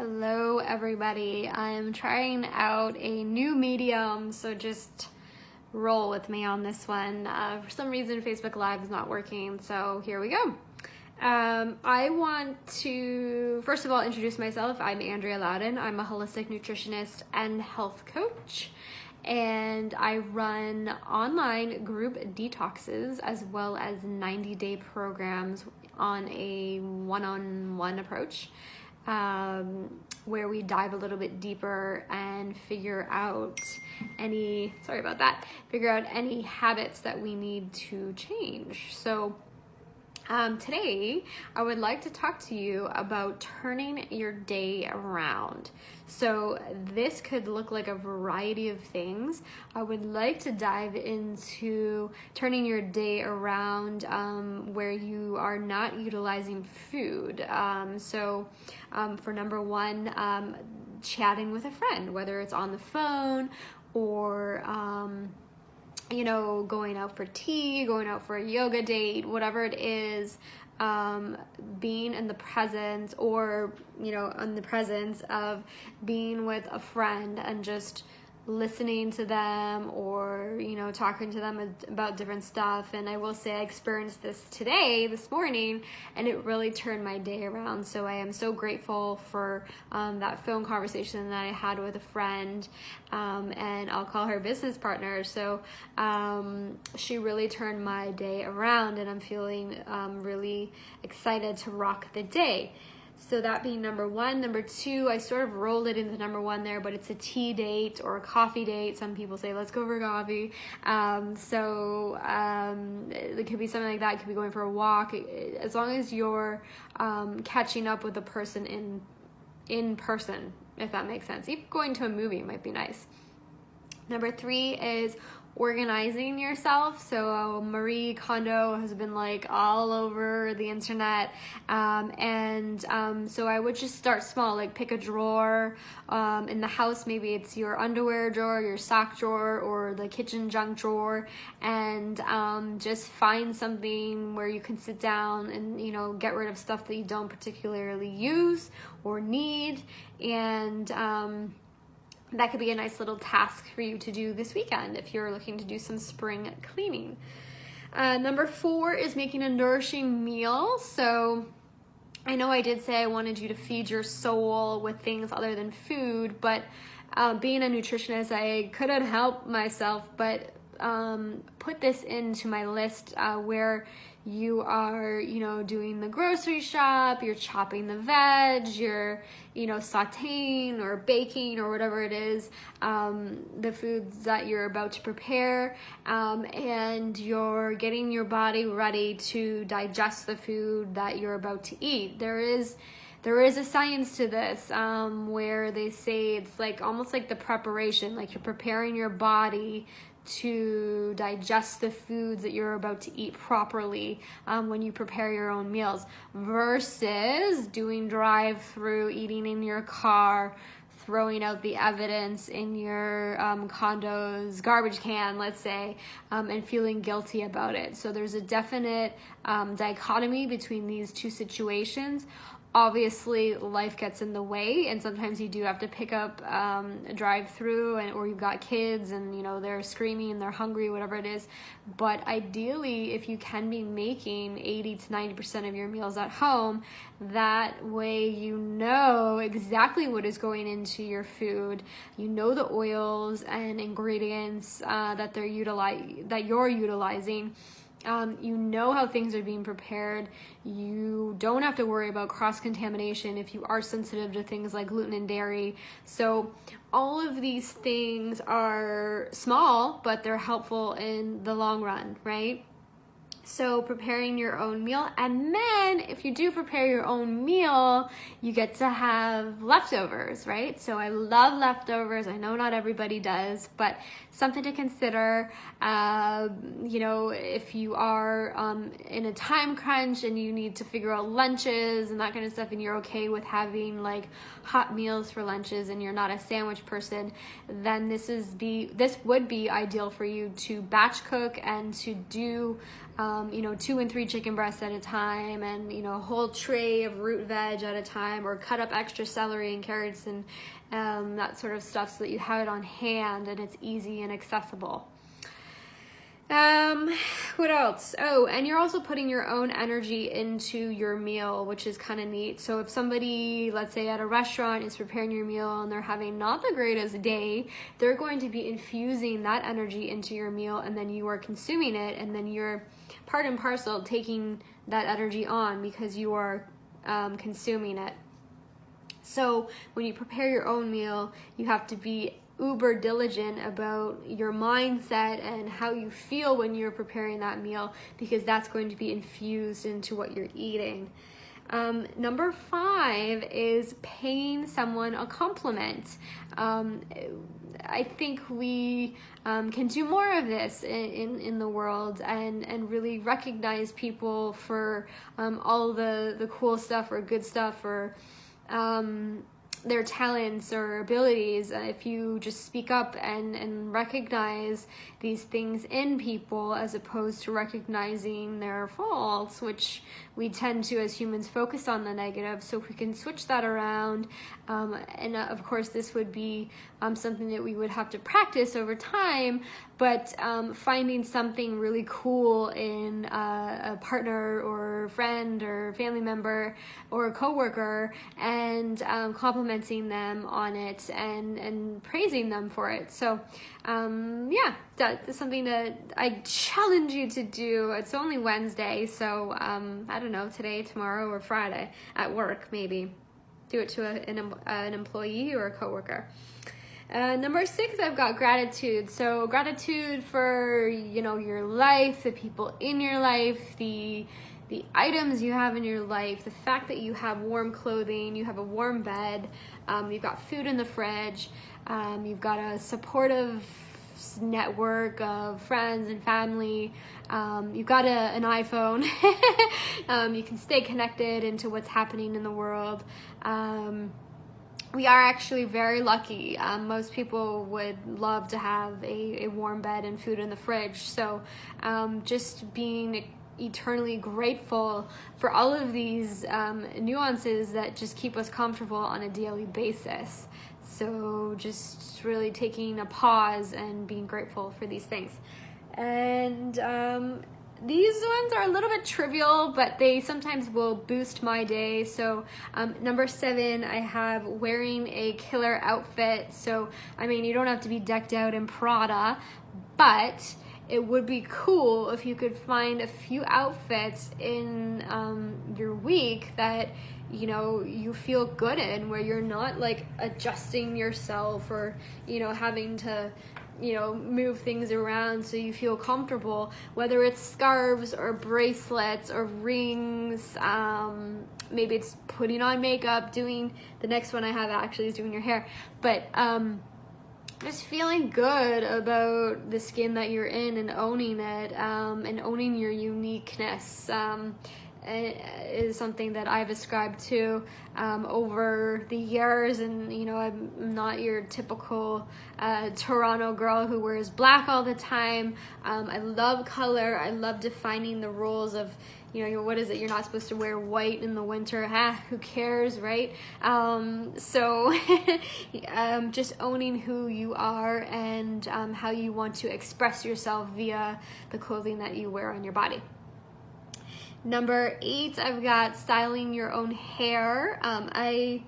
Hello everybody. I'm trying out a new medium, so just roll with me on this one. For some reason Facebook Live is not working, so here we go. I want to first of all introduce myself. I'm Andrea Loudon. I'm a holistic nutritionist and health coach, and I run online group detoxes as well as 90-day programs on a one-on-one approach. Where we dive a little bit deeper and figure out any habits that we need to change. So today I would like to talk to you about turning your day around. So this could look like a variety of things. I would like to dive into turning your day around where you are not utilizing food. For number one, chatting with a friend, whether it's on the phone or going out for tea, going out for a yoga date, whatever it is, being in the presence or, in the presence of being with a friend and just listening to them or, talking to them about different stuff. And I will say I experienced this morning, and it really turned my day around. So I am so grateful for that phone conversation that I had with a friend, and I'll call her business partner. So she really turned my day around, and I'm feeling really excited to rock the day. So that being number one. Number two, I sort of rolled it into number one there, but it's a tea date or a coffee date. Some people say, let's go for coffee. It could be something like that. It could be going for a walk. As long as you're catching up with the person in person, if that makes sense. Even going to a movie might be nice. Number three is organizing yourself. So Marie Kondo has been all over the internet, so I would just start small, like pick a drawer in the house. Maybe it's your underwear drawer, your sock drawer, or the kitchen junk drawer, and just find something where you can sit down and get rid of stuff that you don't particularly use or need, and that could be a nice little task for you to do this weekend if you're looking to do some spring cleaning. Number four is making a nourishing meal. So I know I did say I wanted you to feed your soul with things other than food, but being a nutritionist, I couldn't help myself but put this into my list where you are, doing the grocery shop, you're chopping the veg, you're, sauteing or baking or whatever it is, the foods that you're about to prepare, and you're getting your body ready to digest the food that you're about to eat. There is a science to this, where they say it's almost like the preparation, like you're preparing your body to digest the foods that you're about to eat properly when you prepare your own meals, versus doing drive-through, eating in your car, throwing out the evidence in your condo's garbage can, let's say, and feeling guilty about it. So there's a definite dichotomy between these two situations. Obviously, life gets in the way, and sometimes you do have to pick up a drive-through, or you've got kids and they're screaming and they're hungry, whatever it is. But ideally, if you can be making 80 to 90% of your meals at home, that way you know exactly what is going into your food. You know the oils and ingredients that you're utilizing. You know how things are being prepared. You don't have to worry about cross-contamination if you are sensitive to things like gluten and dairy. So all of these things are small, but they're helpful in the long run, right? So preparing your own meal, and then if you do prepare your own meal, you get to have leftovers, right? So I love leftovers. I know not everybody does, but something to consider. If you are in a time crunch and you need to figure out lunches and that kind of stuff, and you're okay with having hot meals for lunches and you're not a sandwich person, then this would be ideal for you to batch cook and to do you know, 2 and 3 chicken breasts at a time, and, you know, a whole tray of root veg at a time, or cut up extra celery and carrots and that sort of stuff so that you have it on hand and it's easy and accessible. What else? Oh, and you're also putting your own energy into your meal, which is kind of neat. So if somebody, let's say at a restaurant, is preparing your meal and they're having not the greatest day, they're going to be infusing that energy into your meal, and then you are consuming it, and then you're part and parcel taking that energy on because you are consuming it. So when you prepare your own meal, you have to be uber diligent about your mindset and how you feel when you're preparing that meal, because that's going to be infused into what you're eating. Number 5 is paying someone a compliment. I think we can do more of this in the world, and really recognize people for all the cool stuff or good stuff, or their talents or abilities. If you just speak up and recognize these things in people, as opposed to recognizing their faults, which we tend to as humans focus on the negative. So if we can switch that around, and of course this would be something that we would have to practice over time, but finding something really cool in a partner or friend or family member or a coworker, and complimenting them on it and praising them for it. So yeah, that's something that I challenge you to do. It's only Wednesday, so I don't know, today, tomorrow, or Friday at work, maybe do it to an employee or a coworker. Number 6, I've got gratitude. So gratitude for, you know, your life, the people in your life, the items you have in your life, the fact that you have warm clothing, you have a warm bed, you've got food in the fridge, you've got a supportive network of friends and family, you've got an iPhone, you can stay connected into what's happening in the world. We are actually very lucky. Most people would love to have a warm bed and food in the fridge. So just being eternally grateful for all of these nuances that just keep us comfortable on a daily basis. So just really taking a pause and being grateful for these things. And these ones are a little bit trivial, but they sometimes will boost my day. So number 7, I have wearing a killer outfit. So, I mean, you don't have to be decked out in Prada, but it would be cool if you could find a few outfits in your week that, you know, you feel good in, where you're not like adjusting yourself or, you know, having to, you know, move things around so you feel comfortable, whether it's scarves or bracelets or rings, maybe it's putting on makeup, doing, the next one I have actually is doing your hair, but just feeling good about the skin that you're in and owning it, and owning your uniqueness. Is something that I've ascribed to over the years, and you know, I'm not your typical Toronto girl who wears black all the time. I love color. I love defining the rules of, you know, what is it? You're not supposed to wear white in the winter. Who cares, right? So just owning who you are and how you want to express yourself via the clothing that you wear on your body. Number 8, I've got styling your own hair. I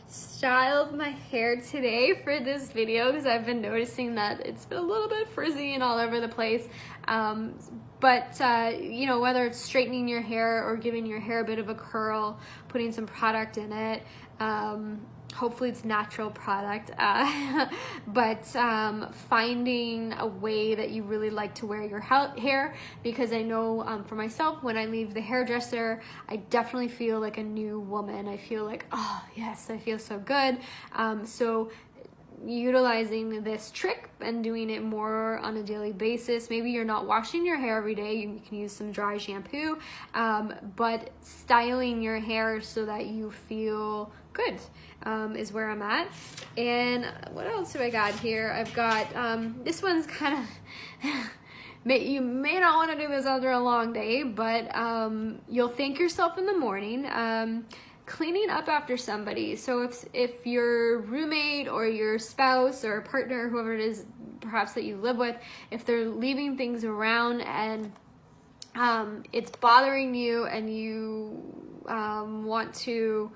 styled my hair today for this video because I've been noticing that it's been a little bit frizzy and all over the place. But you know, whether it's straightening your hair or giving your hair a bit of a curl, putting some product in it, hopefully it's natural product, but finding a way that you really like to wear your hair, because I know for myself, when I leave the hairdresser, I definitely feel like a new woman. I feel like, oh yes, I feel so good. So utilizing this trick and doing it more on a daily basis. Maybe you're not washing your hair every day, you can use some dry shampoo, but styling your hair so that you feel good is where I'm at. And what else do I got here? I've got this one's kind of you may not want to do this after a long day, but you'll thank yourself in the morning. Cleaning up after somebody. So if your roommate or your spouse or partner, whoever it is, perhaps that you live with, if they're leaving things around and it's bothering you and you want to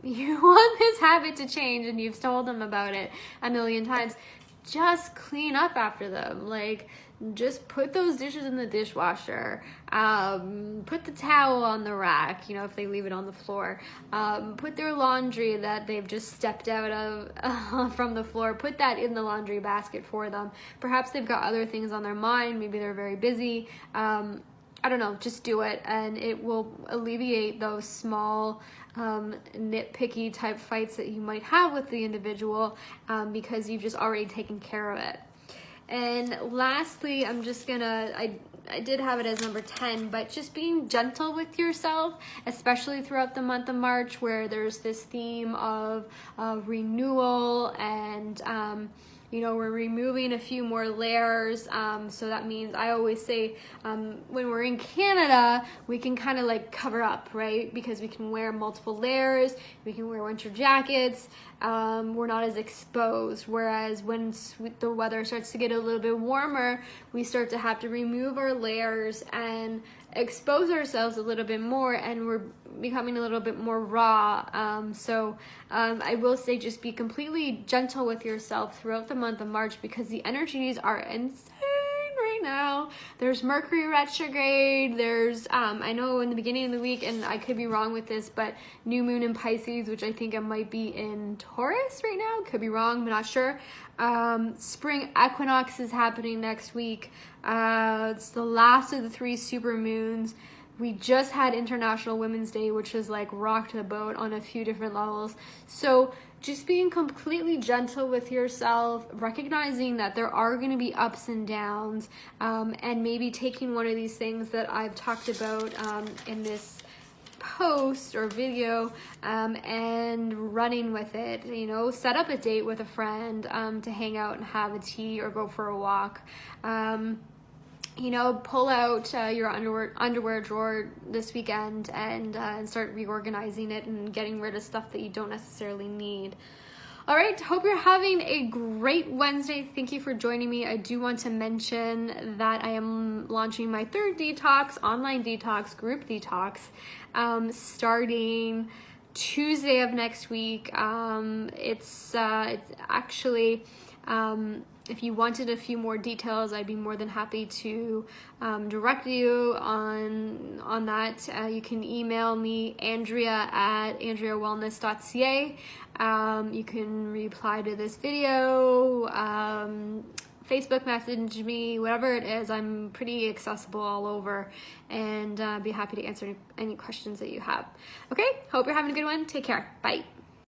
you want this habit to change and you've told them about it a million times, just clean up after them. Like, just put those dishes in the dishwasher, put the towel on the rack, you know, if they leave it on the floor, put their laundry that they've just stepped out of from the floor, put that in the laundry basket for them. Perhaps they've got other things on their mind, maybe they're very busy. I don't know, just do it, and it will alleviate those small nitpicky type fights that you might have with the individual, because you've just already taken care of it. And lastly, I'm just gonna, I did have it as number 10, but just being gentle with yourself, especially throughout the month of March, where there's this theme of renewal and you know, we're removing a few more layers. So that means, I always say, when we're in Canada, we can kind of like cover up, right? Because we can wear multiple layers, we can wear winter jackets, we're not as exposed. Whereas when the weather starts to get a little bit warmer, we start to have to remove our layers and expose ourselves a little bit more, and we're becoming a little bit more raw. So I will say, just be completely gentle with yourself throughout the month of March, because the energies are insane right now. There's Mercury retrograde, there's I know in the beginning of the week, and I could be wrong with this, but new moon in Pisces, which I think it might be in Taurus right now, could be wrong, but not sure. Spring equinox is happening next week. It's the last of the 3 super moons. We just had International Women's Day, which has like rocked the boat on a few different levels. So just being completely gentle with yourself, recognizing that there are going to be ups and downs, and maybe taking one of these things that I've talked about in this post or video, and running with it. You know, set up a date with a friend to hang out and have a tea or go for a walk. You know, pull out your underwear drawer this weekend and start reorganizing it and getting rid of stuff that you don't necessarily need. All right, hope you're having a great Wednesday. Thank you for joining me. I do want to mention that I am launching my 3rd detox, online detox, group detox, starting Tuesday of next week. It's actually, if you wanted a few more details, I'd be more than happy to direct you on that. You can email me, andrea@andreawellness.ca. You can reply to this video, Facebook message me, whatever it is. I'm pretty accessible all over, and be happy to answer any questions that you have. Okay, hope you're having a good one. Take care. Bye.